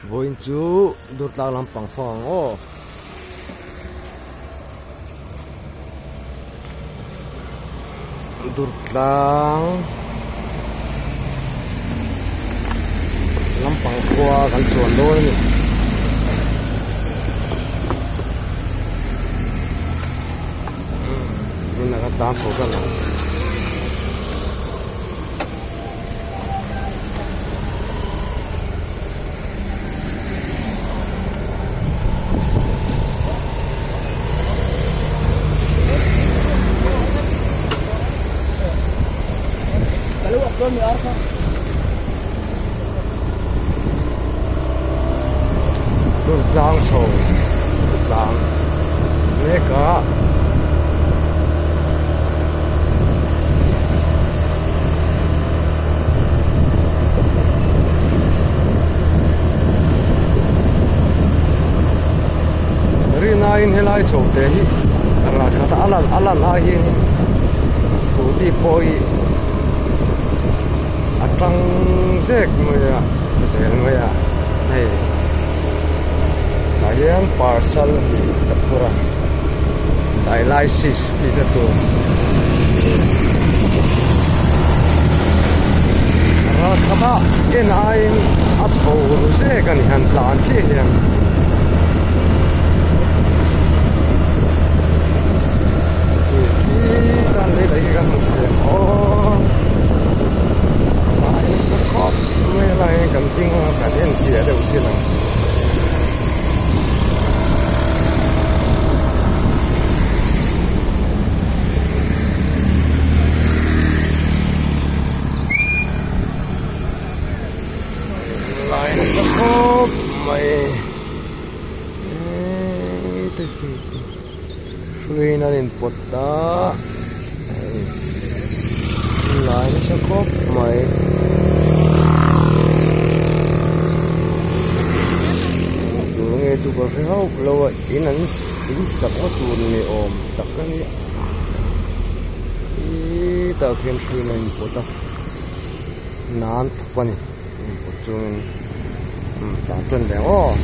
Voin chu dur tlang lampang phong o dur tlang lampang khua kan chuan dawi ni na ka tlang tho kan lang dur tlang so dur tlang ne ka rina in helai chho te hi ra kha alan a hi scooty poi atang zek moya zel moya nei ayan parcel di tapura dialysis di tu ra kha in ain at ho zek kan han tlan chi hian dan le dai kan o ai sa khop me lai kan ting ka den kia deu si lang lai sa khop mai free na rin pota lai sa khop mai nghe chú có phải hậu lâu rồi ý nắn ý sập có tuần này ôm tập cái này ý tao kiếm suy này một tao nán thục này một chung trả chân đấy ô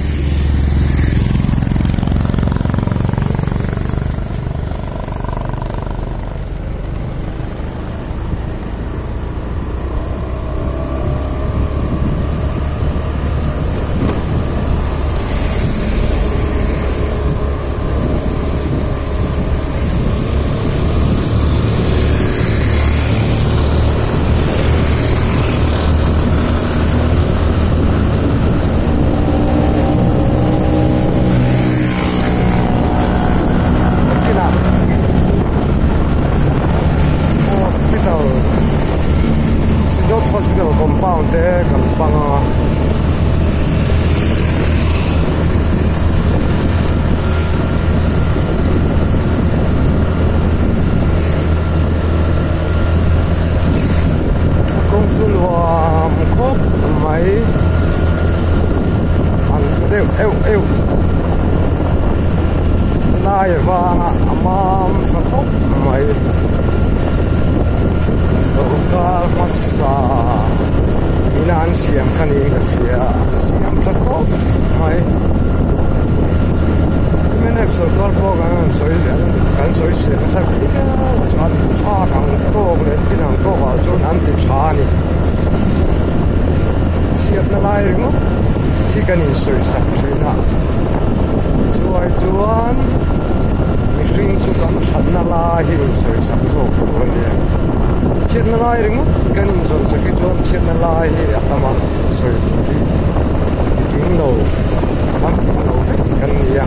hospital compound te kan panga konsul wa khop mai an sudeu eu lai wa amam khop mai Sokal masa inan siam kani kafia siam thako mai menep sokal po kan soi se sa pika chan pha thang to le tinang to wa chon an ti chani siap na lai ringo thi kani soi sa china chuan ring chu kan chan na la hi soi sa so ko ne chết na lai ring kan in zon sa ki chon chết na lai hi atama soi ring lo am lo kan nia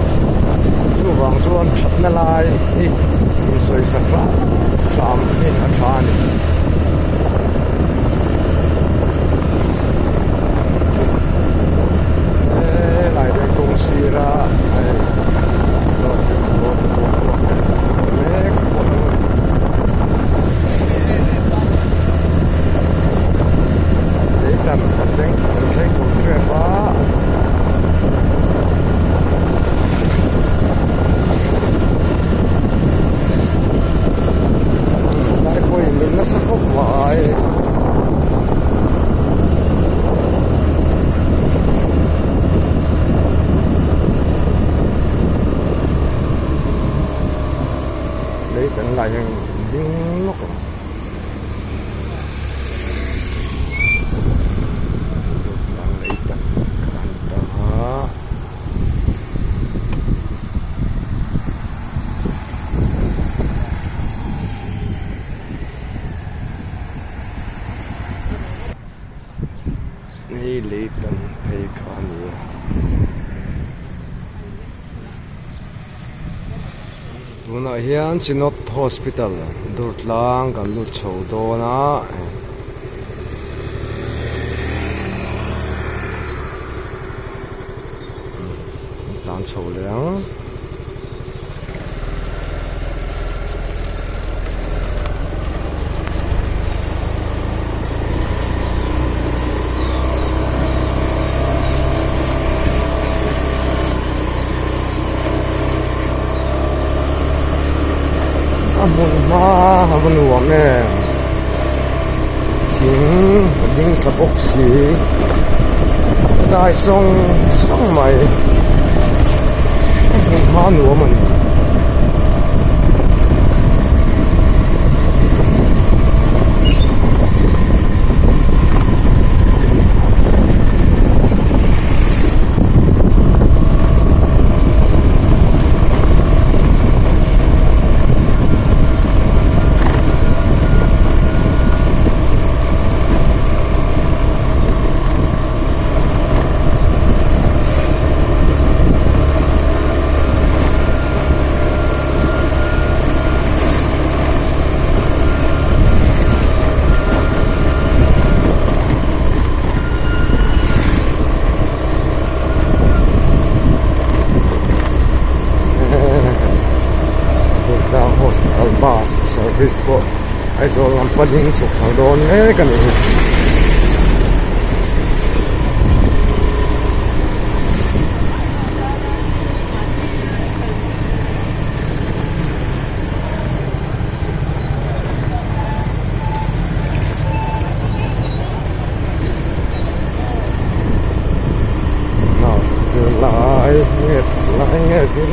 chu wang chuan that na lai hi in soi sa pa sam ni a than lai de kong sira hei leitan hei khani tuna hian Chinot Hospital Durtlang kan lu chho dona tlan chho leang Amun uam nè thing ding ka boxi dai song mai ma nuam ani bus service po ay so lang paling sukang doon kanina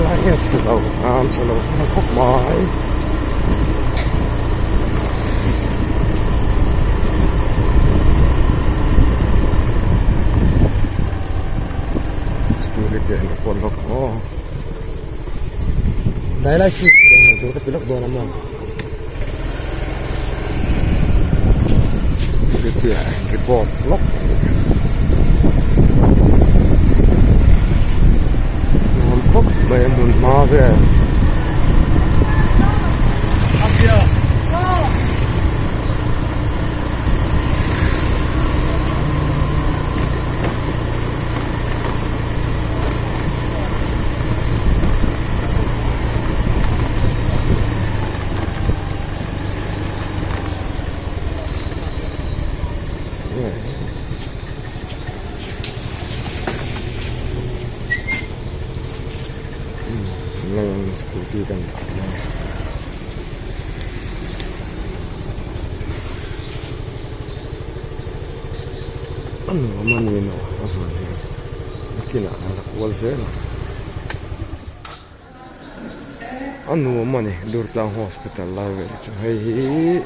lại từ đầu cho nó khóc mãi security nó còn nó có đấy là shit nó tôi cái lốc đồ lắm mà security report lock khóc về muốn ma về ng scooty kan ano man yun kinaanak wazel ano man Durtlang Hospital level hey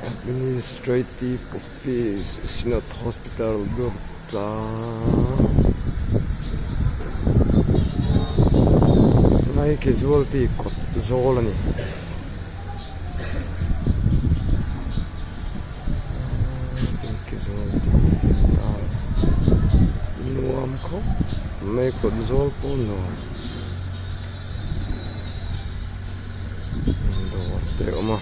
administrative office Chinot Hospital Durtlang ay casualty kot zol ani casualty nuam ko may kot zol po no do te oma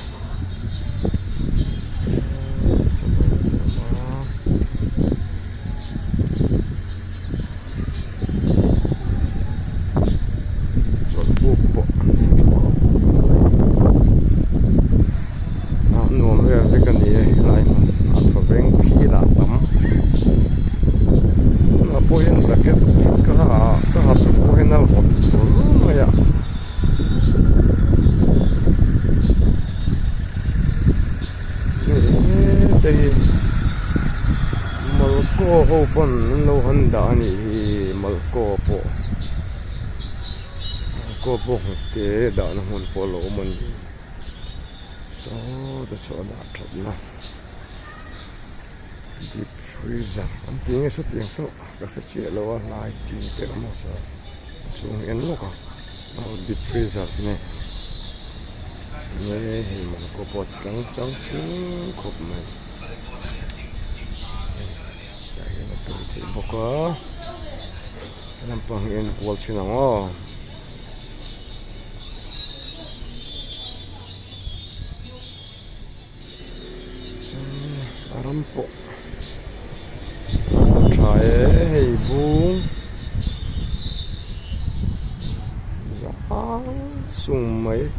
malko open no handa ani malko po te da na hun polo man so da so da thotna deep freezer am ting so ka che lo lai chi te mo so chung en lo ka deep freezer ne malko po chang khop mai có làm bằng yên quật xin nào rampo trái hay buông giá sung mấy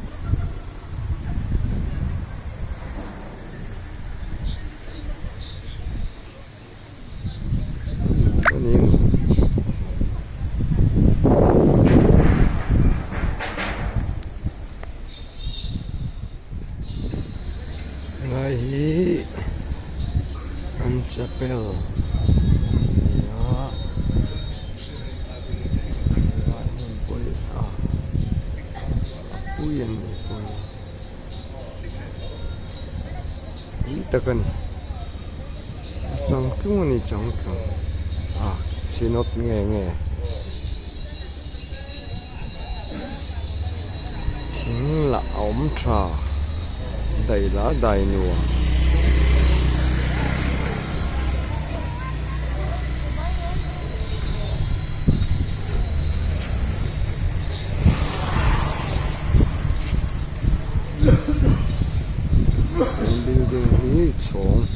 Lahi Anchapel ya boy apa yang ni boy ini tekan jangkung ni jangkung sinot nge thing la om tra đầy lá đầy nùa building hi chong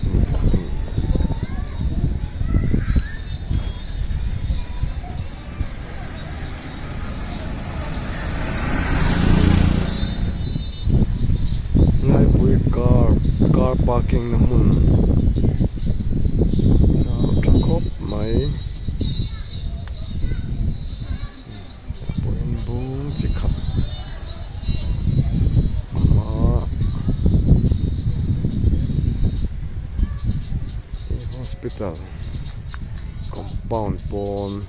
car parking namun sa trakop may tapuin bung cikap ama hospital compound pon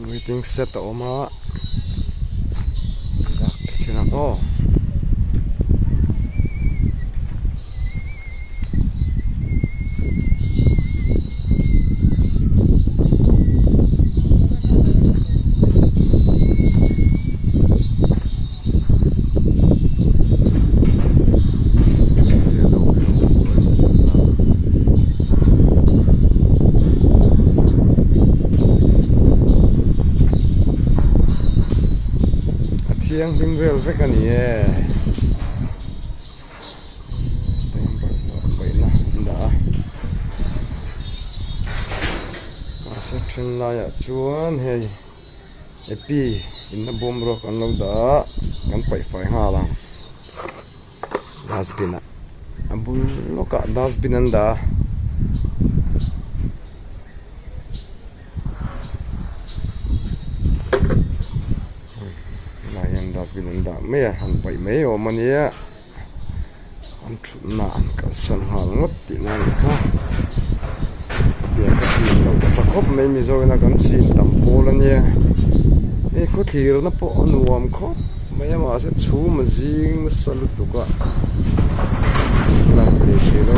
waiting set oma dak sina ko yang bimbel kan ya baiklah dah masa tren lah ya cuan hei epi inna bom rock an lo da kan pai fai halang dustbin abu loka dustbin anda binanda me han pai me o mania an thuna an ka san hal ngot ti nan ka ya ka sin lo ka khop me mi zo na kan sin tam pol ania e ko thir na po anuam kho me ma se chu ma jing salu tu ka la pe se lo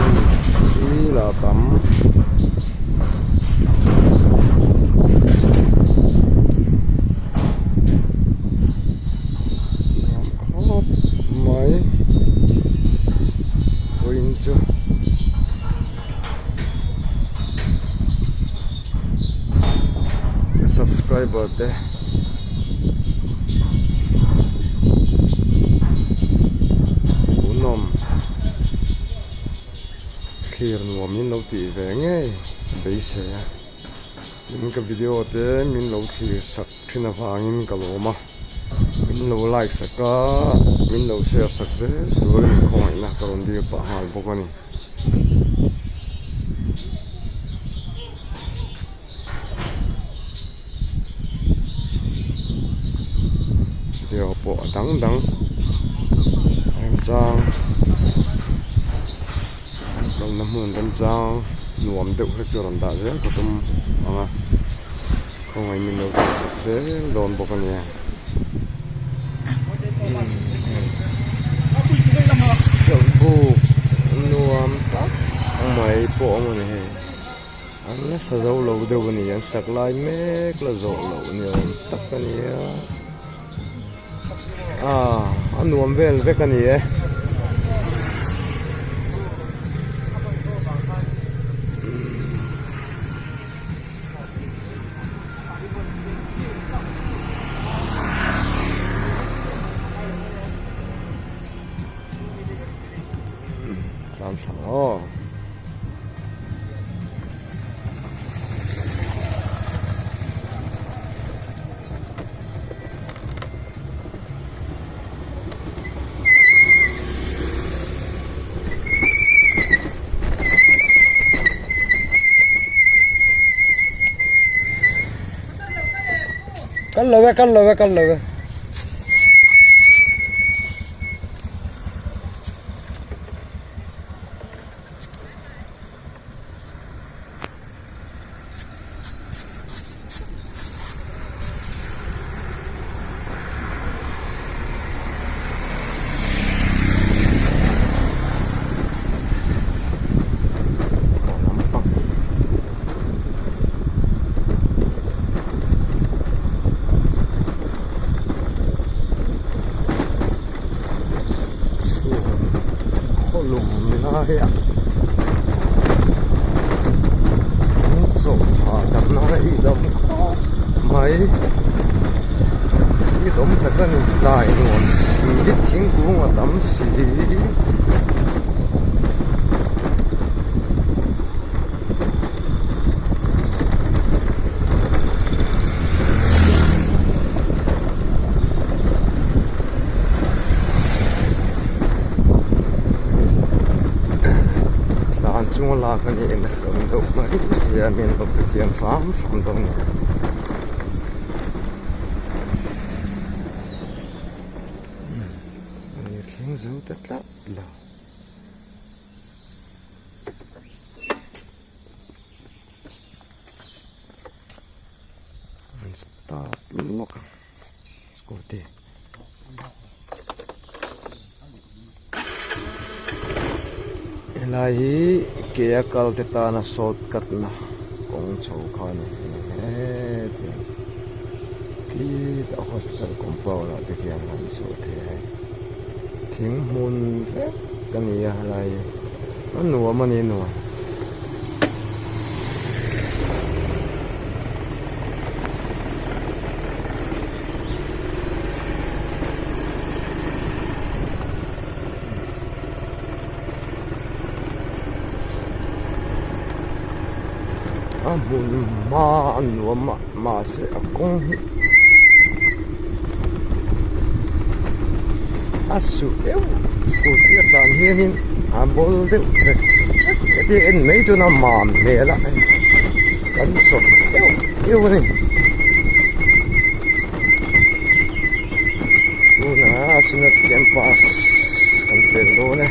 ni la tam subscriber te unom clear nuam min lo ti ve nge be se min ka video te min lo clear sak thina wangin ka loma min lo like saka min lo share sak je dor min khoi na karon dir pa hal bokani điều bộ đắng đắng em trang còn 50 trang nuông đựng hết cho làm đã dễ của tôi không ai mình đâu dễ đồn bộ con nhà chậu bù nuông tắt mai po mo ni he an la sa zo lo de ni an sak lai mek la zo lo ni om tak ka ni an nuam vel ve ka ni e làm sao cắt love ya so ha đập nó ý đom mấy ý đom thật là đại nguồn ít thiên cũng mà đắm xì chung la cái này là cầm đâu mà ít giờ mình có cái tiền farm đâu này này khiến dấu tất lắm là start lock scooty lai hi kia kal te ta na shortcut na kong chho khan he ki ta hospital compound la te hian han so the thing mun ve kan ya lai anu mani no mun ma anu ma se akong asu eu scooty dan hianin a bol de ti en nei chu na mam le la kan so eu ni una sunat campus kan pe do ne